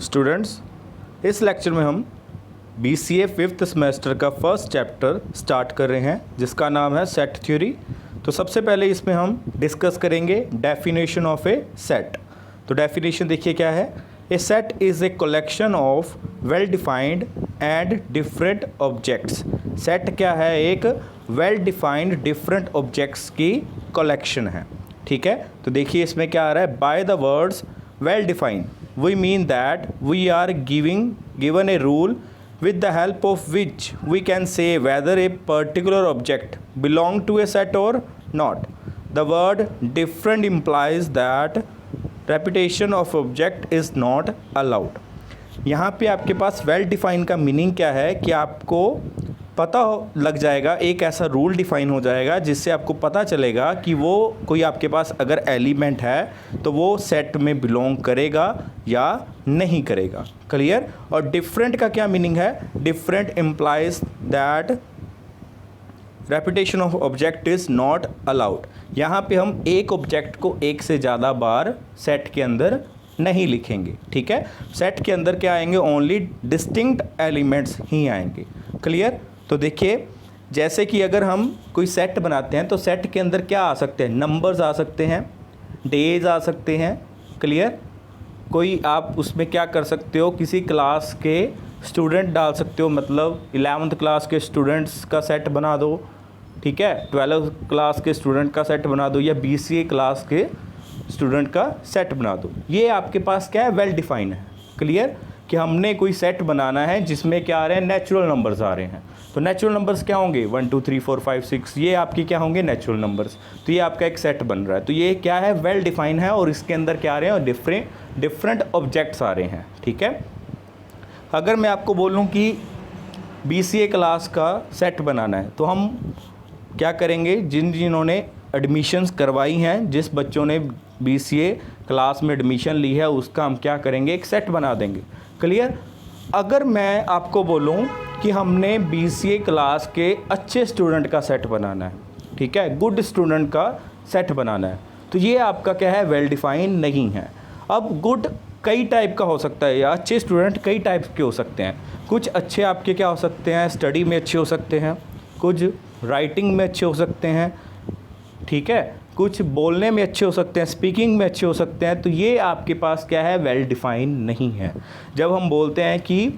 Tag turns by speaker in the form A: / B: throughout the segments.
A: Students, इस lecture में हम BCA 5th सेमेस्टर का फर्स्ट चैप्टर स्टार्ट कर रहे हैं जिसका नाम है सेट थ्योरी। तो सबसे पहले इसमें हम डिस्कस करेंगे डेफिनेशन ऑफ ए सेट। तो डेफिनेशन देखिए क्या है। A set is a collection of well defined and different objects. Set क्या है? एक वेल डिफाइंड डिफरेंट ऑब्जेक्ट्स की कलेक्शन है। ठीक है, तो देखिए इसमें क्या आ रहा है। By the words well defined we mean that we are given a rule with the help of which we can say whether a particular object belong to a set or not. The word different implies that repetition of object is not allowed. यहाँ पे आपके पास well define का meaning क्या है कि आपको पता लग जाएगा, एक ऐसा रूल डिफाइन हो जाएगा जिससे आपको पता चलेगा कि वो कोई आपके पास अगर एलिमेंट है तो वो सेट में बिलोंग करेगा या नहीं करेगा। क्लियर? और डिफरेंट का क्या मीनिंग है? Different implies that repetition of object is not allowed. यहाँ पे हम एक ऑब्जेक्ट को एक से ज़्यादा बार सेट के अंदर नहीं लिखेंगे। ठीक है, सेट के अंदर क्या आएंगे? ओनली डिस्टिंक्ट एलिमेंट्स ही आएंगे। क्लियर? तो देखिए जैसे कि अगर हम कोई सेट बनाते हैं तो सेट के अंदर क्या आ सकते हैं? नंबर्स आ सकते हैं, डेज आ सकते हैं। क्लियर? कोई आप उसमें क्या कर सकते हो, किसी क्लास के स्टूडेंट डाल सकते हो, मतलब 11th क्लास के स्टूडेंट्स का सेट बना दो। ठीक है, 12th क्लास के स्टूडेंट का सेट बना दो, या BCA क्लास के स्टूडेंट का सेट बना दो। ये आपके पास क्या है? वेल डिफाइंड है। क्लियर? कि हमने कोई सेट बनाना है जिसमें क्या आ रहे हैं? नेचुरल नंबर्स आ रहे हैं। तो नेचुरल नंबर्स क्या होंगे? 1 2 3 4 5 6, ये आपके क्या होंगे? Natural numbers. तो ये आपका एक सेट बन रहा है। तो ये क्या है? वेल डिफाइन है, और इसके अंदर क्या आ रहे हैं? डिफरेंट ऑब्जेक्ट्स आ रहे हैं। ठीक है, अगर मैं आपको बोलूँ कि BCA क्लास का सेट बनाना है तो हम क्या करेंगे? जिन्होंने एडमिशन्स करवाई हैं, जिस बच्चों ने BCA क्लास में एडमिशन ली है, उसका हम क्या करेंगे? एक सेट बना देंगे। क्लियर? अगर मैं आपको बोलूं कि हमने BCA क्लास के अच्छे स्टूडेंट का सेट बनाना है, ठीक है, गुड स्टूडेंट का सेट बनाना है, तो ये आपका क्या है? वेल डिफाइन नहीं है। अब गुड कई टाइप का हो सकता है, या अच्छे स्टूडेंट कई टाइप के हो सकते हैं। कुछ अच्छे आपके क्या हो सकते हैं? स्टडी में अच्छे हो सकते हैं, कुछ राइटिंग में अच्छे हो सकते हैं, ठीक है, कुछ बोलने में अच्छे हो सकते हैं, स्पीकिंग में अच्छे हो सकते हैं। तो ये आपके पास क्या है? वेल डिफाइन नहीं है। जब हम बोलते हैं कि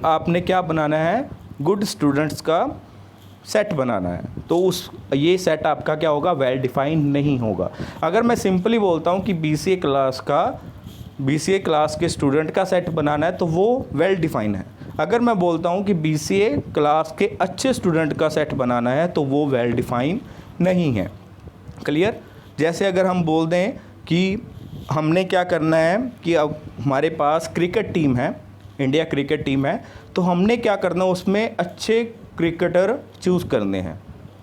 A: आपने क्या बनाना है? गुड स्टूडेंट्स का सेट बनाना है, तो ये सेट आपका क्या होगा? वेल डिफाइन नहीं होगा। अगर मैं सिंपली बोलता हूँ कि BCA क्लास के स्टूडेंट का सेट बनाना है तो वो वेल डिफाइन है। अगर मैं बोलता हूँ कि BCA क्लास के अच्छे स्टूडेंट का सेट बनाना है तो वो वेल डिफाइन नहीं है। क्लियर? जैसे अगर हम बोल दें कि हमने क्या करना है कि अब हमारे पास क्रिकेट टीम है, इंडिया क्रिकेट टीम है, तो हमने क्या करना है? उसमें अच्छे क्रिकेटर चूज़ करने हैं।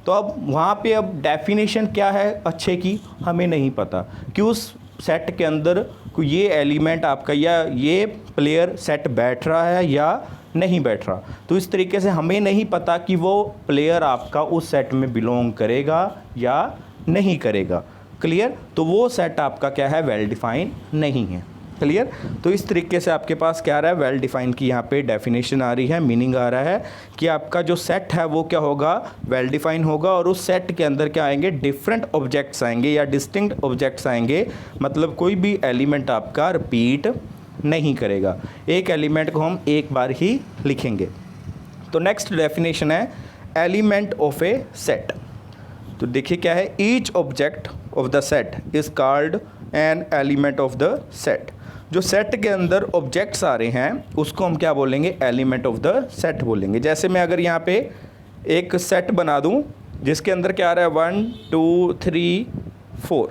A: तो अब वहाँ पे अब डेफिनेशन क्या है अच्छे की? हमें नहीं पता कि उस सेट के अंदर कोई ये एलिमेंट आपका या ये प्लेयर सेट बैठ रहा है या नहीं बैठ रहा। तो इस तरीके से हमें नहीं पता कि वो प्लेयर आपका उस सेट में बिलोंग करेगा या नहीं करेगा। क्लियर? तो वो सेट आपका क्या है? वेल डिफाइन नहीं है। क्लियर? तो इस तरीके से आपके पास क्या आ रहा है? वेल डिफाइन की यहाँ पे डेफिनेशन आ रही है, मीनिंग आ रहा है कि आपका जो सेट है वो क्या होगा? वेल डिफाइन होगा, और उस सेट के अंदर क्या आएंगे? डिफरेंट ऑब्जेक्ट्स आएंगे या डिस्टिंक्ट ऑब्जेक्ट्स आएंगे, मतलब कोई भी एलिमेंट आपका रिपीट नहीं करेगा। एक एलिमेंट को हम एक बार ही लिखेंगे। तो नेक्स्ट डेफिनेशन है एलिमेंट ऑफ ए सेट। तो देखिए क्या है? Each object of the set is called an element of the set. जो सेट के अंदर ऑब्जेक्ट्स आ रहे हैं उसको हम क्या बोलेंगे? एलिमेंट ऑफ द सेट बोलेंगे। जैसे मैं अगर यहाँ पे एक सेट बना दूँ जिसके अंदर क्या आ रहा है? 1 2 3 4।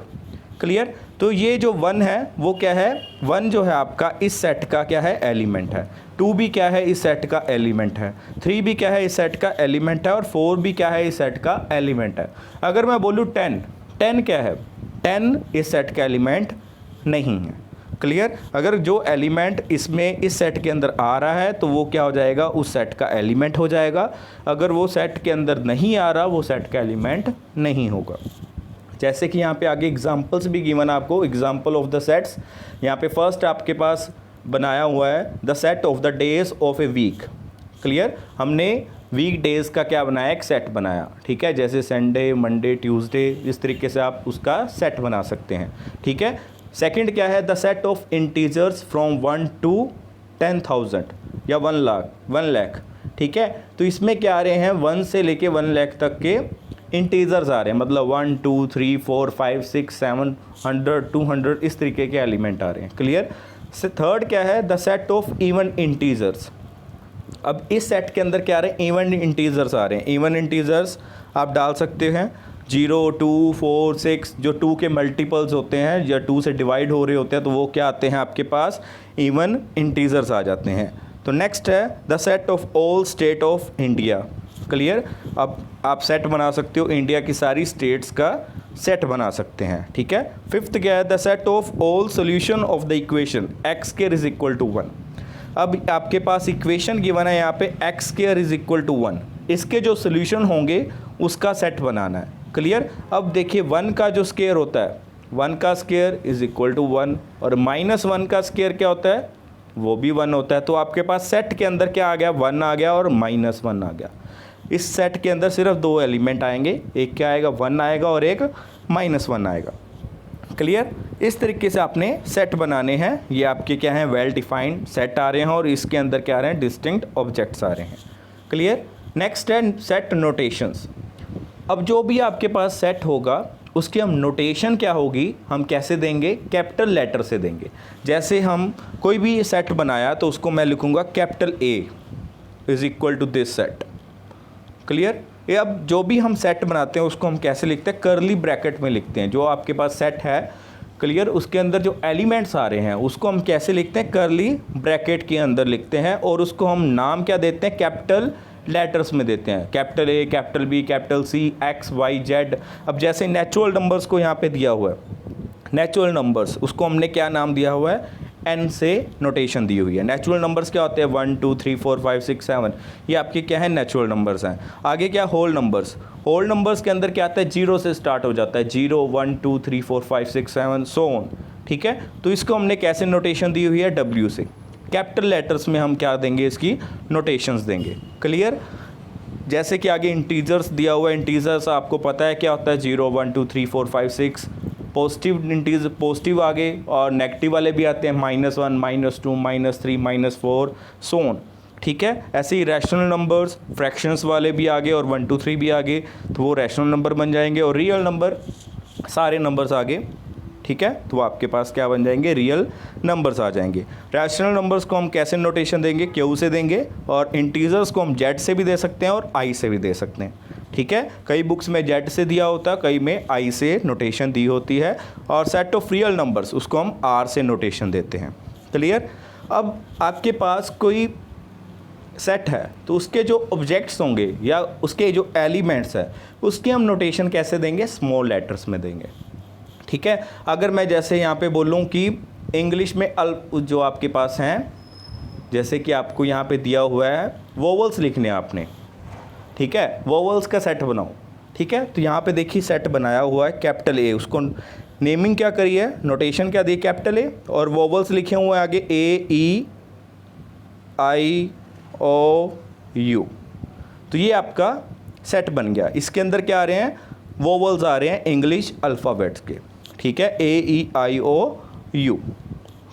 A: क्लियर? तो ये जो 1 है वो क्या है? 1 जो है आपका इस सेट का क्या है? एलिमेंट है। 2 भी क्या है? इस सेट का एलिमेंट है। 3 भी क्या है? इस सेट का एलिमेंट है। और 4 भी क्या है? इस सेट का एलिमेंट है। अगर मैं बोलूँ 10 क्या है? 10 इस सेट का एलिमेंट नहीं है। क्लियर? अगर जो एलिमेंट इसमें इस सेट के अंदर आ रहा है तो वो क्या हो जाएगा? उस सेट का एलिमेंट हो जाएगा। अगर वो सेट के अंदर नहीं आ रहा, वो सेट का एलिमेंट नहीं होगा। जैसे कि यहाँ पे आगे एग्जांपल्स भी गिवन आपको, एग्जांपल ऑफ द सेट्स। यहाँ पे फर्स्ट आपके पास बनाया हुआ है the set of the days of a week. Clear, हमने वीक डेज का क्या बनाया, एक सेट बनाया। ठीक है, जैसे संडे, मंडे, ट्यूसडे, इस तरीके से आप उसका सेट बना सकते हैं। ठीक है, सेकंड क्या है, the set of integers from 1 to 10,000 या 1 लाख। ठीक है, तो इसमें क्या आ रहे हैं, 1 से लेके 1 लाख तक के इंटीजर्स आ रहे हैं, मतलब 1 2 3 4 5 6 7 100 200 इस तरीके के एलिमेंट आ रहे हैं। क्लियर। थर्ड क्या है, the set of even integers. अब इस सेट के अंदर क्या आ रहे हैं, इवन इंटीजर्स आ रहे हैं। इवन इंटीजर्स आप डाल सकते हैं 0 2 4 6, जो 2 के मल्टीपल्स होते हैं या 2 से डिवाइड हो रहे होते हैं, तो वो क्या आते हैं आपके पास, इवन इंटीजर्स आ जाते हैं। तो नेक्स्ट है the set of all state of India. Clear, अब आप सेट बना सकते हो, इंडिया की सारी स्टेट्स का सेट बना सकते हैं। ठीक है, फिफ्थ क्या है, the set of all solution of the equation x square is equal to 1। अब आपके पास इक्वेशन गिवन है यहाँ पे x square is equal to 1, इसके जो सोल्यूशन होंगे उसका सेट बनाना है। क्लियर, अब देखिए 1 का जो स्क्वायर होता है, 1 का स्क्वायर इज इक्वल टू 1, और -1 का स्क्वायर क्या होता है, वो भी 1 होता है। तो आपके पास सेट के अंदर क्या आ गया, 1 आ गया और -1 आ गया। इस सेट के अंदर सिर्फ 2 एलिमेंट आएंगे, एक क्या आएगा, 1 आएगा और एक -1 आएगा। क्लियर, इस तरीके से आपने सेट बनाने हैं। ये आपके क्या हैं, वेल डिफाइंड सेट आ रहे हैं और इसके अंदर क्या आ रहे हैं, डिस्टिंक्ट ऑब्जेक्ट्स आ रहे हैं। क्लियर। नेक्स्ट है सेट नोटेशंस। अब जो भी आपके पास सेट होगा उसकी हम नोटेशन क्या होगी, हम कैसे देंगे, कैपिटल लेटर से देंगे। जैसे हम कोई भी सेट बनाया तो उसको मैं लिखूंगा capital A is equal to this set. Clear, ये अब जो भी हम सेट बनाते हैं उसको हम कैसे लिखते हैं, कर्ली ब्रैकेट में लिखते हैं। जो आपके पास सेट है, क्लियर, उसके अंदर जो एलिमेंट्स आ रहे हैं उसको हम कैसे लिखते हैं, कर्ली ब्रैकेट के अंदर लिखते हैं, और उसको हम नाम क्या देते हैं, कैपिटल लेटर्स में देते हैं, capital A, capital B, capital C, X, Y, Z। अब जैसे नेचुरल नंबर्स को यहाँ पे दिया हुआ है, नेचुरल नंबर्स, उसको हमने क्या नाम दिया हुआ है, N से नोटेशन दी हुई है। नेचुरल नंबर्स क्या होते हैं, 1 2 3 4 5 6 7, ये आपके क्या है, नेचुरल नंबर्स हैं। आगे क्या, होल नंबर्स। होल नंबर्स के अंदर क्या आता है, 0 से स्टार्ट हो जाता है, 0 1 2 3 4 5 6 7 सो ऑन। ठीक है, तो इसको हमने कैसे नोटेशन दी हुई है, W से। कैपिटल लेटर्स में हम क्या देंगे, इसकी नोटेशंस देंगे। क्लियर। जैसे कि आगे इंटीजर्स दिया हुआ है, इंटीजर्स आपको पता है क्या होता है, 0 1 2 3 4 5 6। पॉजिटिव इंटीजर, पॉजिटिव आगे, और नेगेटिव वाले भी आते हैं, -1 -2 -3 -4 सो ऑन। ठीक है, ऐसे ही रैशनल नंबर्स, फ्रैक्शंस वाले भी आगे, और 1 2 3 भी आगे, तो वो रैशनल नंबर बन जाएंगे। और रियल नंबर, सारे नंबर्स आगे, ठीक है, तो आपके पास क्या बन जाएंगे, रियल नंबर्स आ जाएंगे। रैशनल नंबर्स को हम कैसे नोटेशन देंगे, Q से देंगे, और इंटीजर्स को हम Z से भी दे सकते हैं और I से भी दे सकते हैं। ठीक है, कई बुक्स में Z से दिया होता है, कई में I से नोटेशन दी होती है। और सेट ऑफ रियल नंबर्स, उसको हम R से नोटेशन देते हैं। क्लियर। अब आपके पास कोई सेट है तो उसके जो ऑब्जेक्ट्स होंगे या उसके जो एलिमेंट्स है उसकी हम नोटेशन कैसे देंगे, स्मॉल लेटर्स में देंगे। ठीक है, अगर मैं जैसे यहाँ पे बोलूँ कि इंग्लिश में जो आपके पास हैं, जैसे कि आपको यहाँ पे दिया हुआ है वोवल्स लिखने आपने, ठीक है, वोवल्स का सेट बनाओ। ठीक है, तो यहाँ पे देखिए सेट बनाया हुआ है कैपिटल A, उसको नेमिंग क्या करी है, नोटेशन क्या दी, कैपिटल A, और वोवल्स लिखे हुए हैं आगे A E I O U। तो ये आपका सेट बन गया। इसके अंदर क्या आ रहे हैं, वोवल्स आ रहे हैं इंग्लिश अल्फ़ाबेट्स के। ठीक है, A E I O U।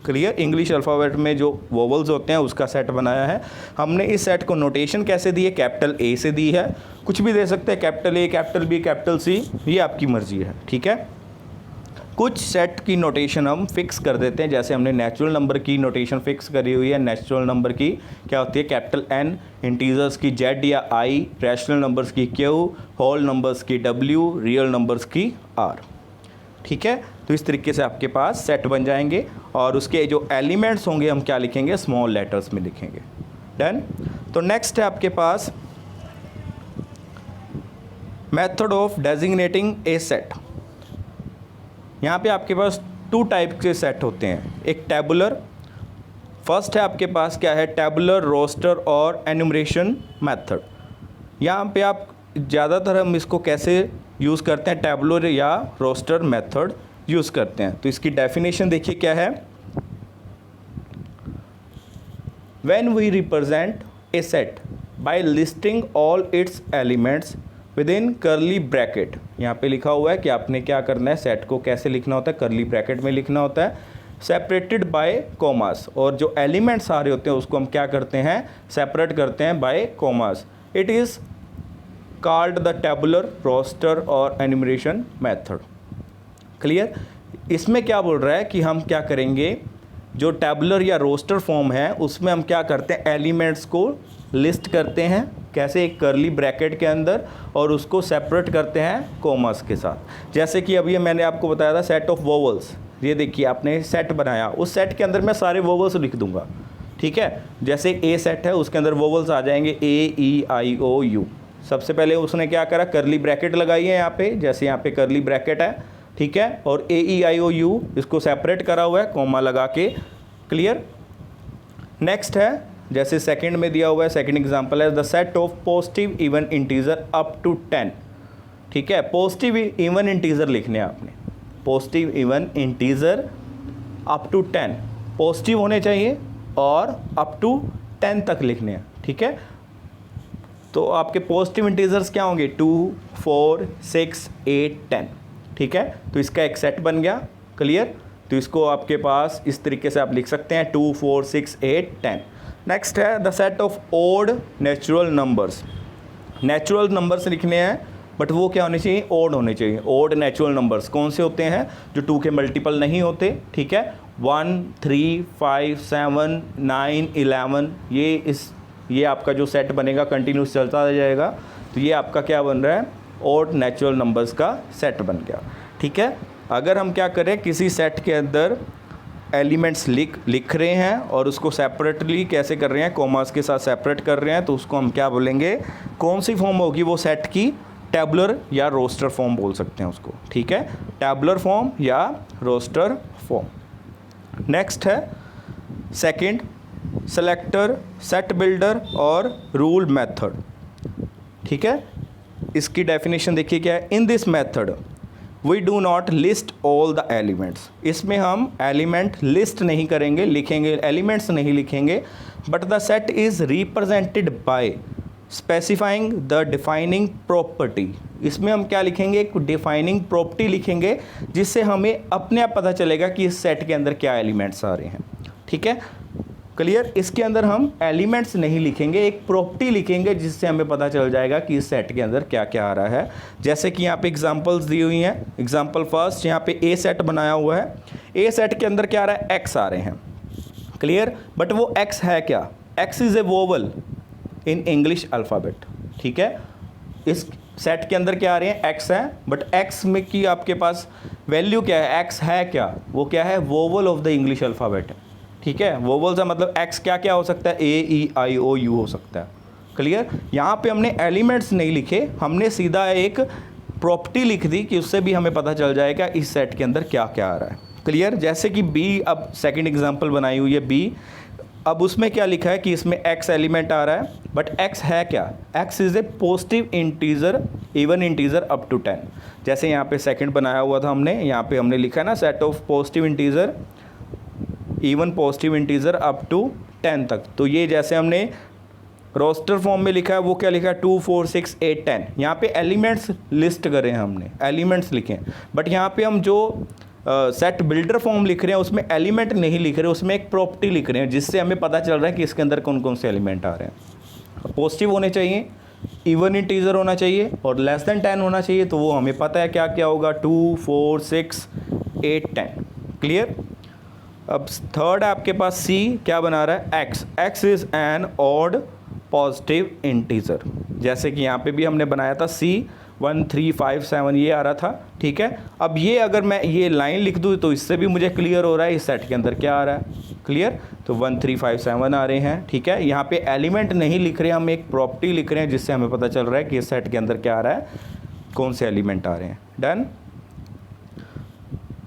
A: Clear, English alphabet में जो वोवल्स होते हैं उसका सेट बनाया है हमने। इस सेट को नोटेशन कैसे दी है, कैपिटल A से दी है, कुछ भी दे सकते हैं, capital A, capital B, capital C, ये आपकी मर्जी है। ठीक है, कुछ सेट की नोटेशन हम फिक्स कर देते हैं, जैसे हमने नेचुरल नंबर की नोटेशन फिक्स करी हुई है। नेचुरल नंबर की क्या होती है, कैपिटल N, इंटीजर्स की Z या I, रैशनल नंबर्स की Q, होल नंबर्स की W, रियल नंबर्स की R। ठीक है, तो इस तरीके से आपके पास सेट बन जाएंगे, और उसके जो एलिमेंट्स होंगे हम क्या लिखेंगे, स्मॉल लेटर्स में लिखेंगे। डन। तो नेक्स्ट है आपके पास method of designating A set. यहाँ पे आपके पास 2 टाइप के सेट होते हैं, एक टेबुलर, फर्स्ट है आपके पास क्या है, टेबुलर, रोस्टर और एनुमरेशन मेथड। यहाँ पे आप ज़्यादातर हम इसको कैसे यूज़ करते हैं, टेबुलर या रोस्टर मेथड यूज़ करते हैं। तो इसकी डेफिनेशन देखिए क्या है, when we represent a set by listing all its elements within curly bracket. यहाँ पे लिखा हुआ है कि आपने क्या करना है, सेट को कैसे लिखना होता है, करली ब्रैकेट में लिखना होता है, सेपरेटेड बाय कॉमास, और जो एलिमेंट्स आ रहे होते हैं उसको हम क्या करते हैं, सेपरेट करते हैं by commas. It is called the tabular, roster और एनुमरेशन मेथड। क्लियर। इसमें क्या बोल रहा है कि हम क्या करेंगे, जो टेबुलर या रोस्टर फॉर्म है उसमें हम क्या करते हैं, एलिमेंट्स को लिस्ट करते हैं, कैसे, एक करली ब्रैकेट के अंदर, और उसको सेपरेट करते हैं कॉमास के साथ। जैसे कि अभी मैंने आपको बताया था सेट ऑफ वोवल्स, ये देखिए आपने सेट बनाया, उस सेट के अंदर मैं सारे वोवल्स लिख दूंगा, ठीक है। जैसे ए सेट है उसके अंदर वोवल्स आ जाएंगे ए ई आई ओ यू। सबसे पहले उसने क्या करा, करली ब्रैकेट लगाई है यहाँ पे, जैसे यहाँ पे करली ब्रैकेट है, ठीक है, और ए ई आई ओ यू इसको सेपरेट करा हुआ है कॉमा लगा के। क्लियर। नेक्स्ट है, जैसे सेकंड में दिया हुआ है, सेकंड एग्जांपल है the set of positive even integer up to 10। ठीक है, पॉजिटिव इवन इंटीजर लिखने हैं आपने, positive even integer up to 10 positive होने चाहिए और अप टू 10 तक लिखने हैं। ठीक है, तो आपके पॉजिटिव इंटीजर्स क्या होंगे, 2 4 6 8 10। ठीक है, तो इसका एक सेट बन गया। क्लियर। तो इसको आपके पास इस तरीके से आप लिख सकते हैं 2 4 6 8 10। नेक्स्ट है the set of odd natural numbers. Natural numbers लिखने हैं बट वो क्या होने चाहिए, ओड होने चाहिए। ओड नेचुरल नंबर्स कौन से होते हैं, जो 2 के मल्टीपल नहीं होते। ठीक है, 1 3 5 7 9 11, ये आपका जो सेट बनेगा कंटिन्यूस चलता जाएगा। तो ये आपका क्या बन रहा है, ओड नेचुरल नंबर्स का सेट बन गया। ठीक है, अगर हम क्या करें, किसी सेट के अंदर एलिमेंट्स लिख रहे हैं और उसको सेपरेटली कैसे कर रहे हैं, कॉमास के साथ सेपरेट कर रहे हैं, तो उसको हम क्या बोलेंगे, कौन सी फॉर्म होगी वो सेट की, टैबुलर या रोस्टर फॉर्म बोल सकते हैं उसको। ठीक है, टैबुलर फॉर्म या रोस्टर फॉर्म। नेक्स्ट है सेकंड, सेलेक्टर, सेट बिल्डर और रूल मेथड। ठीक है, इसकी डेफिनेशन देखिए क्या है, in this method we do not list all the elements. इसमें हम एलिमेंट लिस्ट नहीं करेंगे, लिखेंगे एलिमेंट्स नहीं लिखेंगे, but the set is represented by specifying the defining property. इसमें हम क्या लिखेंगे, एक डिफाइनिंग प्रॉपर्टी लिखेंगे जिससे हमें अपने आप पता चलेगा कि इस सेट के अंदर क्या एलिमेंट्स आ रहे हैं। ठीक है, क्लियर। इसके अंदर हम एलिमेंट्स नहीं लिखेंगे, एक प्रॉपर्टी लिखेंगे जिससे हमें पता चल जाएगा कि इस सेट के अंदर क्या क्या आ रहा है। जैसे कि यहाँ पे एग्जांपल्स दी हुई हैं। एग्जांपल फर्स्ट, यहाँ पे ए सेट बनाया हुआ है, ए सेट के अंदर क्या आ रहा है, एक्स आ रहे हैं। क्लियर, बट वो एक्स है क्या, x is A vowel in English alphabet. ठीक है, इस सेट के अंदर क्या आ रहे हैं, एक्स है, बट एक्स में की आपके पास वैल्यू क्या है, एक्स है क्या, वो क्या है, vowel of the English alphabet. ठीक है, वोवल का मतलब एक्स क्या क्या हो सकता है, ए ई आई ओ यू हो सकता है। क्लियर, यहाँ पे हमने एलिमेंट्स नहीं लिखे, हमने सीधा एक प्रॉपर्टी लिख दी कि उससे भी हमें पता चल जाएगा इस सेट के अंदर क्या क्या आ रहा है। क्लियर, जैसे कि बी, अब सेकंड एग्जांपल बनाई हुई है बी, अब उसमें क्या लिखा है कि इसमें एक्स एलिमेंट आ रहा है, बट एक्स है क्या, x is a positive integer, even integer up to 10। जैसे यहाँ पे सेकंड बनाया हुआ था हमने, यहाँ पे हमने लिखा है ना, set of positive integer, even positive integer up to 10 तक। तो ये जैसे हमने रोस्टर फॉर्म में लिखा है, वो क्या लिखा है, 2 4 6 8 10। यहाँ पे एलिमेंट्स लिस्ट करें, हमने एलिमेंट्स लिखे हैं, बट यहाँ पे हम जो सेट बिल्डर फॉर्म लिख रहे हैं उसमें एलिमेंट नहीं लिख रहे, उसमें एक प्रॉपर्टी लिख रहे हैं जिससे हमें पता चल रहा है कि इसके अंदर कौन कौन से एलिमेंट आ रहे हैं। पॉजिटिव होने चाहिए, इवन इंटीजर होना चाहिए और लेस देन 10 होना चाहिए। तो वो हमें पता है क्या क्या होगा, 2 4 6 8 10। क्लियर। अब थर्ड आपके पास सी क्या बना रहा है, x, x is an odd positive integer. जैसे कि यहाँ पे भी हमने बनाया था सी 1 3 5 7 ये आ रहा था। ठीक है, अब ये अगर मैं ये लाइन लिख दूँ तो इससे भी मुझे क्लियर हो रहा है इस सेट के अंदर क्या आ रहा है। क्लियर, तो 1 3 5 7 आ रहे हैं। ठीक है, यहाँ पे एलिमेंट नहीं लिख रहे, हम एक प्रॉपर्टी लिख रहे हैं जिससे हमें पता चल रहा है कि इस सेट के अंदर क्या आ रहा है, कौन से एलिमेंट आ रहे हैं। डन।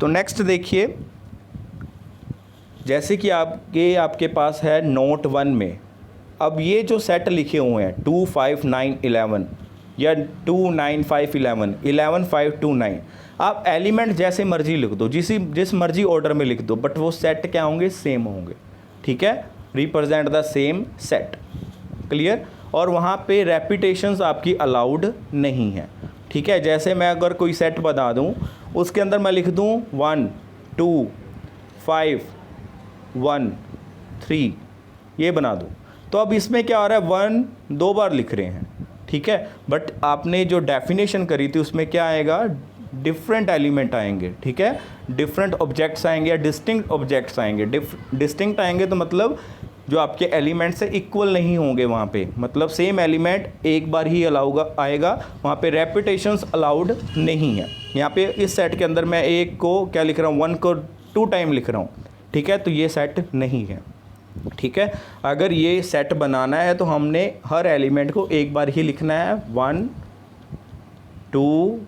A: तो नेक्स्ट देखिए, जैसे कि आपके पास है नोट 1 में, अब ये जो सेट लिखे हुए हैं 2 5 9 11 या 2 9 5 11 11 5 2 9, आप एलिमेंट जैसे मर्जी लिख दो, जिस मर्जी ऑर्डर में लिख दो, बट वो सेट क्या होंगे, सेम होंगे। ठीक है, represent the same set. Clear. और वहाँ पे रेपिटेशंस आपकी अलाउड नहीं है, ठीक है। जैसे मैं अगर कोई सेट बता दूँ, उसके अंदर मैं लिख दूँ 1 2 5 1 3, ये बना दूँ, तो अब इसमें क्या हो रहा है, 1 2 बार लिख रहे हैं, ठीक है। बट आपने जो डेफिनेशन करी थी उसमें क्या आएगा, डिफरेंट एलिमेंट आएंगे, ठीक है। डिफरेंट ऑब्जेक्ट्स आएंगे या डिस्टिंक्ट ऑब्जेक्ट्स आएंगे। डिस्टिंक्ट आएंगे तो मतलब जो आपके एलिमेंट से इक्वल नहीं होंगे वहाँ पे, मतलब सेम एलिमेंट एक बार ही आएगा, वहाँ पे रेपिटेशंस अलाउड नहीं है। यहाँ पे इस सेट के अंदर मैं एक को क्या लिख रहा हूँ, 1 को 2 टाइम लिख रहा हूँ, ठीक है, तो ये सेट नहीं है, ठीक है। अगर ये सेट बनाना है तो हमने हर एलिमेंट को एक बार ही लिखना है, 1 2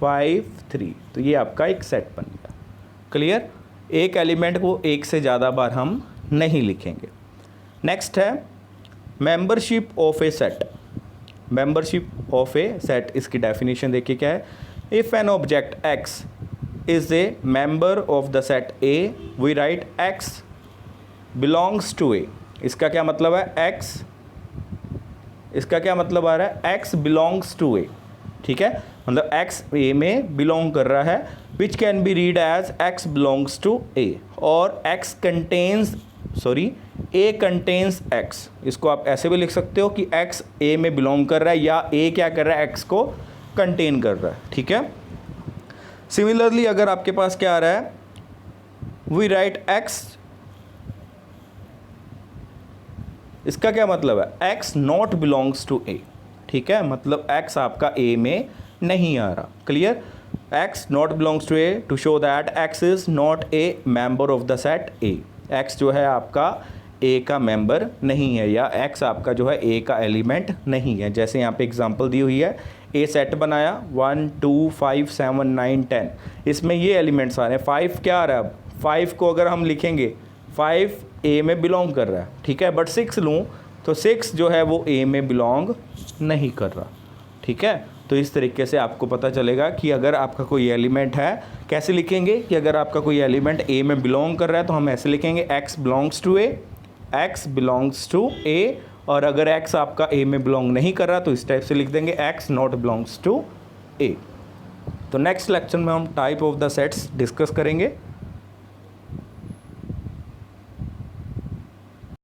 A: 5 3, तो ये आपका एक सेट बन गया। क्लियर। एक एलिमेंट को एक से ज़्यादा बार हम नहीं लिखेंगे। नेक्स्ट है membership of a set. Membership of a set, इसकी डेफिनेशन देखिए क्या है। If an object x is a member of the set A, we write x belongs to A. इसका क्या मतलब है, एक्स, इसका क्या मतलब आ रहा है, एक्स बिलोंग्स टू ए, ठीक है, मतलब एक्स ए में बिलोंग कर रहा है। Which can be read as x belongs to A, और x contains A contains x. इसको आप ऐसे भी लिख सकते हो कि एक्स ए में बिलोंग कर रहा है, या ए क्या कर रहा है, एक्स को कंटेन कर रहा है, ठीक है। सिमिलरली अगर आपके पास क्या आ रहा है, वी राइट एक्स, इसका क्या मतलब है, एक्स नॉट बिलोंग्स टू ए, ठीक है, मतलब एक्स आपका ए में नहीं आ रहा। Clear. X not belongs to A to show that x is not a member of the set A. X जो है आपका ए का मेंबर नहीं है, या एक्स आपका जो है ए का एलिमेंट नहीं है। जैसे यहाँ पे एग्जांपल दी हुई है, ए सेट बनाया 1 2 5 7 9 10, इसमें ये एलिमेंट्स आ रहे हैं। 5 क्या आ रहा है, 5 को अगर हम लिखेंगे, 5 ए में बिलोंग कर रहा है, ठीक है, बट 6 लूँ तो 6 जो है वो ए में बिलोंग नहीं कर रहा, ठीक है। तो इस तरीके से आपको पता चलेगा कि अगर आपका कोई एलिमेंट है, कैसे लिखेंगे कि अगर आपका कोई एलिमेंट ए में बिलोंग कर रहा है तो हम ऐसे लिखेंगे, x belongs to A, x belongs to A, और अगर एक्स आपका ए में बिलोंग नहीं कर रहा तो इस टाइप से लिख देंगे, एक्स नॉट बिलोंग्स टू ए। तो नेक्स्ट लेक्चर में हम type of the sets discuss करेंगे।